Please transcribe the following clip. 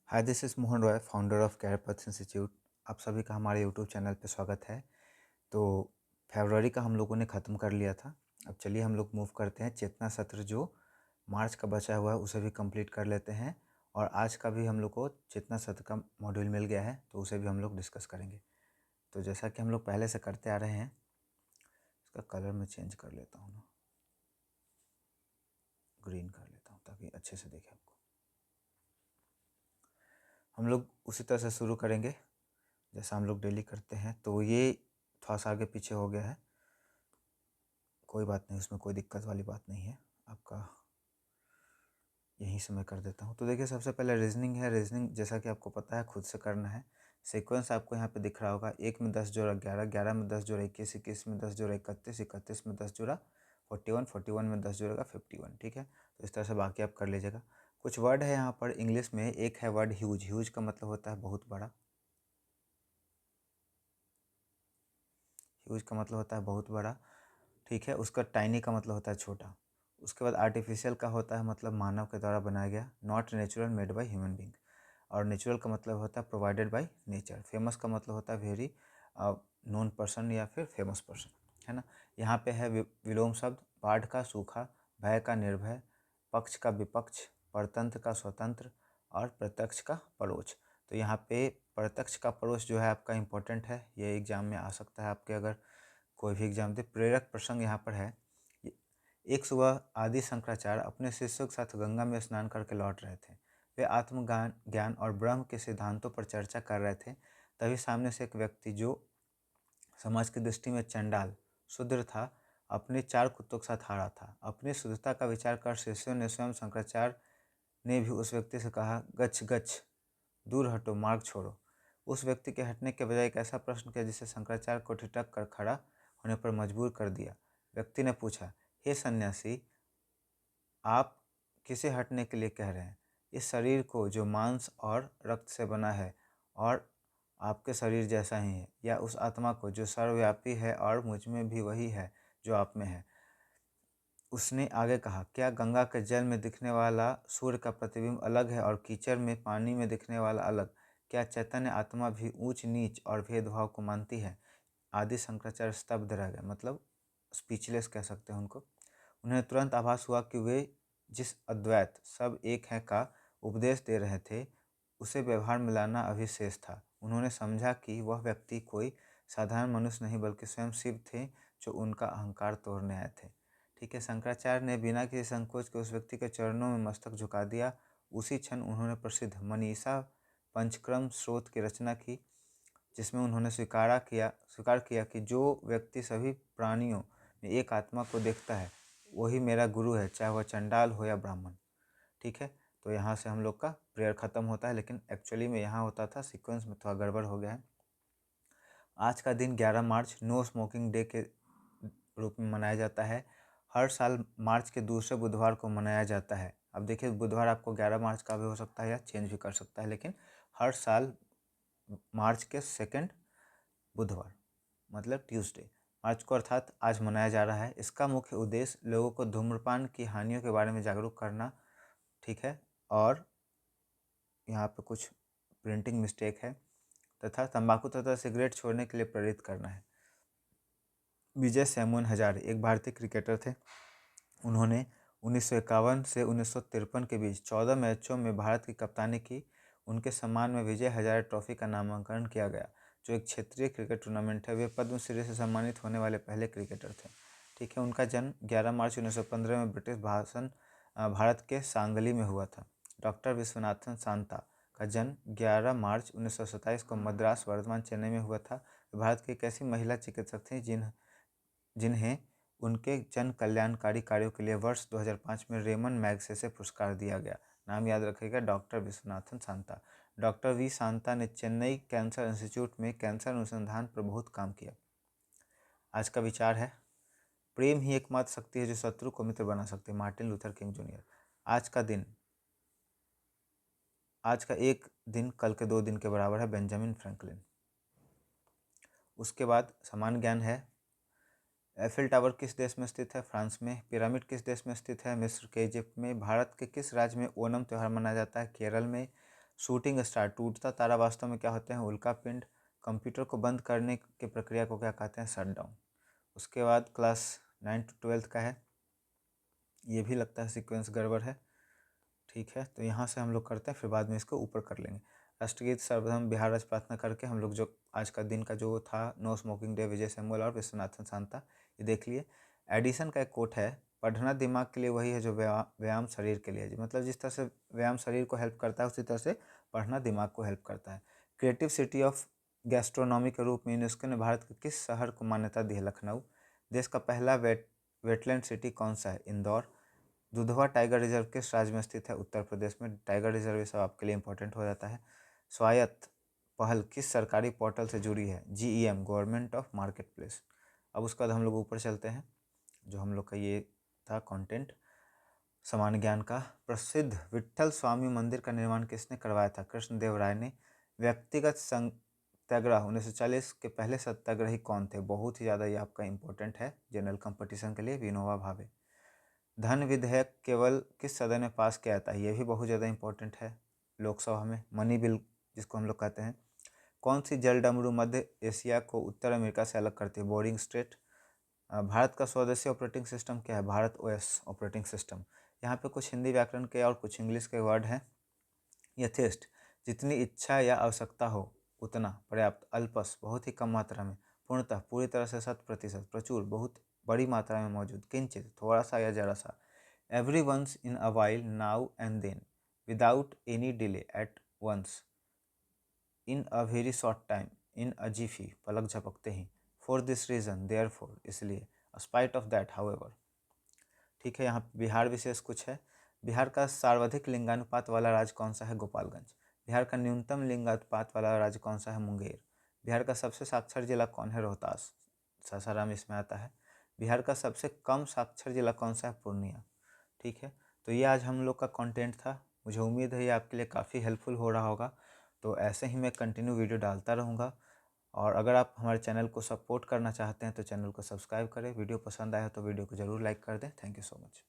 Hi, this is Mohan Roy, founder of career path institute. आप सभी का हमारे यूट्यूब चैनल पे स्वागत है। तो फरवरी का हम लोगों ने ख़त्म कर लिया था। अब चलिए हम लोग मूव करते हैं। चेतना सत्र जो मार्च का बचा हुआ है उसे भी कंप्लीट कर लेते हैं, और आज का भी हम लोग को चेतना सत्र का मॉड्यूल मिल गया है तो उसे भी हम लोग डिस्कस करेंगे। तो जैसा कि हम लोग पहले से करते आ रहे हैं, इसका कलर मैं चेंज कर लेता हूँ ना, ग्रीन कर लेता हूँ ताकि अच्छे से देखे आपको। हम लोग उसी तरह से शुरू करेंगे जैसा हम लोग डेली करते हैं। तो ये थोड़ा सा आगे पीछे हो गया है, कोई बात नहीं, उसमें कोई दिक्कत वाली बात नहीं है। आपका यहीं से मैं कर देता हूँ। तो देखिए, सबसे पहले रीजनिंग है। रीजनिंग जैसा कि आपको पता है खुद से करना है। सीक्वेंस आपको यहाँ पे दिख रहा होगा। 1 में 10 जोड़ा 11, 11 में 10 जोड़ा 21, 21 में 10 जोड़ा 31, 31 में 10 जोड़ा 41, 41 में 10 जोड़ेगा 51। ठीक है, तो इस तरह से बाकी आप कर लीजिएगा। कुछ वर्ड है यहाँ पर इंग्लिश में। एक है वर्ड ह्यूज। ह्यूज का मतलब होता है बहुत बड़ा। ह्यूज का मतलब होता है बहुत बड़ा। ठीक है, उसका टाइनी का मतलब होता है छोटा। उसके बाद आर्टिफिशियल का होता है मतलब मानव के द्वारा बनाया गया, not natural made by human being. और नेचुरल का मतलब होता है प्रोवाइडेड बाय नेचर। फेमस का मतलब होता है वेरी नोन पर्सन या फिर फेमस पर्सन, है ना। यहाँ पे है विलोम शब्द। बाढ़ का सूखा, भय का निर्भय, पक्ष का विपक्ष, परतंत्र का स्वतंत्र, और प्रत्यक्ष का परोक्ष। तो यहाँ पे प्रत्यक्ष का परोक्ष जो है आपका इम्पोर्टेंट है, ये एग्जाम में आ सकता है आपके, अगर कोई भी एग्जाम दे। प्रेरक प्रसंग यहाँ पर है। एक सुबह आदि शंकराचार्य अपने शिष्यों के साथ गंगा में स्नान करके लौट रहे थे। वे आत्मज्ञान ज्ञान और ब्रह्म के सिद्धांतों पर चर्चा कर रहे थे। तभी सामने से एक व्यक्ति जो समाज की दृष्टि में चंडाल शूद्र था, अपने 4 कुत्तों के साथ हारा था। अपनी शुद्धता का विचार कर शिष्यों ने स्वयं शंकराचार्य ने भी उस व्यक्ति से कहा, गच्छ गच्छ, दूर हटो, मार्ग छोड़ो। उस व्यक्ति के हटने के बजाय एक ऐसा प्रश्न किया जिसे शंकराचार्य को ठिठक कर खड़ा होने पर मजबूर कर दिया। व्यक्ति ने पूछा, हे सन्यासी, आप किसे हटने के लिए कह रहे हैं? इस शरीर को जो मांस और रक्त से बना है और आपके शरीर जैसा ही है, या उस आत्मा को जो सर्वव्यापी है और मुझ में भी वही है जो आप में है? उसने आगे कहा, क्या गंगा के जल में दिखने वाला सूर्य का प्रतिबिंब अलग है और कीचड़ में पानी में दिखने वाला अलग? क्या चैतन्य आत्मा भी ऊंच नीच और भेदभाव को मानती है? आदि शंकराचार्य स्तब्ध रह गए, मतलब स्पीचलेस कह सकते हैं उनको। उन्हें तुरंत आभास हुआ कि वे जिस अद्वैत सब एक है का उपदेश दे रहे थे, उसे व्यवहार में लाना अभी शेष था। उन्होंने समझा कि वह व्यक्ति कोई साधारण मनुष्य नहीं बल्कि स्वयं शिव थे, जो उनका अहंकार तोड़ने आए थे। ठीक है, शंकराचार्य ने बिना किसी संकोच के उस व्यक्ति के चरणों में मस्तक झुका दिया। उसी क्षण उन्होंने प्रसिद्ध मनीषा पंचक्रम स्रोत की रचना की, जिसमें उन्होंने स्वीकार किया कि जो व्यक्ति सभी प्राणियों में एक आत्मा को देखता है वही मेरा गुरु है, चाहे वह चंडाल हो या ब्राह्मण। ठीक है, तो यहाँ से हम लोग का प्रेयर ख़त्म होता है, लेकिन एक्चुअली में यहाँ होता था, सीक्वेंस में थोड़ा गड़बड़ हो गया है। आज का दिन 11 मार्च नो स्मोकिंग डे के रूप में मनाया जाता है। हर साल मार्च के दूसरे बुधवार को मनाया जाता है। अब देखिए, बुधवार आपको 11 मार्च का भी हो सकता है या चेंज भी कर सकता है, लेकिन हर साल मार्च के सेकंड बुधवार मतलब ट्यूसडे मार्च को अर्थात आज मनाया जा रहा है। इसका मुख्य उद्देश्य लोगों को धूम्रपान की हानियों के बारे में जागरूक करना, ठीक है, और यहाँ पे कुछ प्रिंटिंग मिस्टेक है, तथा तंबाकू तथा सिगरेट छोड़ने के लिए प्रेरित करना है। विजय सैमुअल हजारे एक भारतीय क्रिकेटर थे। उन्होंने 1951 से 1953 के बीच 14 मैचों में भारत की कप्तानी की। उनके सम्मान में विजय हजारे ट्रॉफी का नामांकन किया गया, जो एक क्षेत्रीय क्रिकेट टूर्नामेंट है। वे पद्मश्री से सम्मानित होने वाले पहले क्रिकेटर थे। ठीक है, उनका जन्म 11 मार्च 1915 में ब्रिटिश भारत के सांगली में हुआ था। डॉक्टर विश्वनाथन सान्ता का जन्म 11 मार्च 1927 को मद्रास, वर्तमान चेन्नई में हुआ था। भारत की एक ऐसी महिला चिकित्सक थी जिन्हें उनके जन कल्याणकारी कार्यों के लिए वर्ष 2005 में रेमन मैग्सेसे पुरस्कार दिया गया। नाम याद रखिएगा, doctor Vishwanathan Shanta. Doctor V Shanta ने चेन्नई कैंसर इंस्टीट्यूट में कैंसर अनुसंधान पर बहुत काम किया। आज का विचार है, प्रेम ही एकमात्र शक्ति है जो शत्रु को मित्र बना सकती है। Martin Luther king junior. आज का एक दिन कल के 2 दिन के बराबर है। Benjamin Franklin. उसके बाद समान ज्ञान है। एफिल टावर किस देश में स्थित है? फ्रांस में। पिरामिड किस देश में स्थित है? मिस्र के। इजिप्ट में। भारत के किस राज्य में ओणम त्यौहार मनाया जाता है? केरल में। शूटिंग स्टार, टूटता तारा वास्तव में क्या होते हैं, उल्का पिंड। कंप्यूटर को बंद करने की प्रक्रिया को क्या कहते हैं, शट डाउन। उसके बाद क्लास 9 to 12 का है, ये भी लगता है सीक्वेंस गड़बड़ है, ठीक है। तो यहाँ से हम लोग करते हैं, फिर बाद में इसको ऊपर कर लेंगे। राष्ट्रगीत सर्वप्रथम बिहार राज्य प्रार्थना करके हम लोग जो आज का दिन का जो था, नो स्मोकिंग डे, विजय सैमुअल और विश्वनाथन शांता, ये देख लिए। एडिसन का एक कोट है, पढ़ना दिमाग के लिए वही है जो व्यायाम शरीर के लिए है। मतलब जिस तरह से व्यायाम शरीर को हेल्प करता है, उसी तरह से पढ़ना दिमाग को हेल्प करता है। क्रिएटिव सिटी ऑफ गैस्ट्रोनॉमी के रूप में यूनेस्को ने भारत के किस शहर को मान्यता दी है, लखनऊ। देश का पहला वेटलैंड सिटी कौन सा है, इंदौर। दुधवा टाइगर रिजर्व किस राज्य में स्थित है, उत्तर प्रदेश में। टाइगर रिजर्व ये सब आपके लिए इंपॉर्टेंट हो जाता है। स्वायत्त पहल किस सरकारी पोर्टल से जुड़ी है, GEM, government of market place. अब उसके बाद हम लोग ऊपर चलते हैं, जो हम लोग का ये था कंटेंट सामान्य ज्ञान का। प्रसिद्ध विट्ठल स्वामी मंदिर का निर्माण किसने करवाया था, कृष्णदेव राय ने। व्यक्तिगत सत्याग्रह 1940 के पहले सत्याग्रही कौन थे, बहुत ही ज़्यादा ये आपका इंपॉर्टेंट है जनरल कंपटीशन के लिए, विनोबा भावे। धन विधेयक केवल किस सदन में पास किया जाता है, ये भी बहुत ज़्यादा इंपॉर्टेंट है, लोकसभा में। मनी बिल जिसको हम लोग कहते हैं। कौन सी जल डमरू मध्य एशिया को उत्तर अमेरिका से अलग करती है, बोरिंग स्ट्रेट। भारत का स्वदेशी ऑपरेटिंग सिस्टम क्या है, भारत OS ऑपरेटिंग सिस्टम। यहाँ पे कुछ हिंदी व्याकरण के और कुछ इंग्लिश के वर्ड हैं। यथेष्ट, जितनी इच्छा या आवश्यकता हो उतना। पर्याप्त, अल्पस, बहुत ही कम मात्रा में। पूर्णतः, पूरी तरह से, 100%। प्रचुर, बहुत बड़ी मात्रा में मौजूद। किंचित, थोड़ा सा या जरा सा। Every once in a while, now and then, without any delay, at once, in a very short time, in a jiffy, पलक झपकते ही। For this reason, therefore, इसलिए। स्पाइट ऑफ दैट, हाउएवर, ठीक है। यहाँ बिहार विशेष कुछ है। बिहार का सर्वाधिक लिंगानुपात वाला राज्य कौन सा है, गोपालगंज। बिहार का न्यूनतम लिंगानुपात वाला राज्य कौन सा है, मुंगेर। बिहार का सबसे साक्षर जिला कौन है, रोहतास। सासाराम इसमें आता है। बिहार का सबसे कम साक्षर जिला कौन सा है, पूर्णिया, ठीक है। तो ये आज हम लोग का कंटेंट था। मुझे उम्मीद है ये आपके लिए काफ़ी हेल्पफुल हो रहा होगा। तो ऐसे ही मैं कंटिन्यू वीडियो डालता रहूँगा। और अगर आप हमारे चैनल को सपोर्ट करना चाहते हैं तो चैनल को सब्सक्राइब करें। वीडियो पसंद आया तो वीडियो को ज़रूर लाइक कर दें। Thank you so much.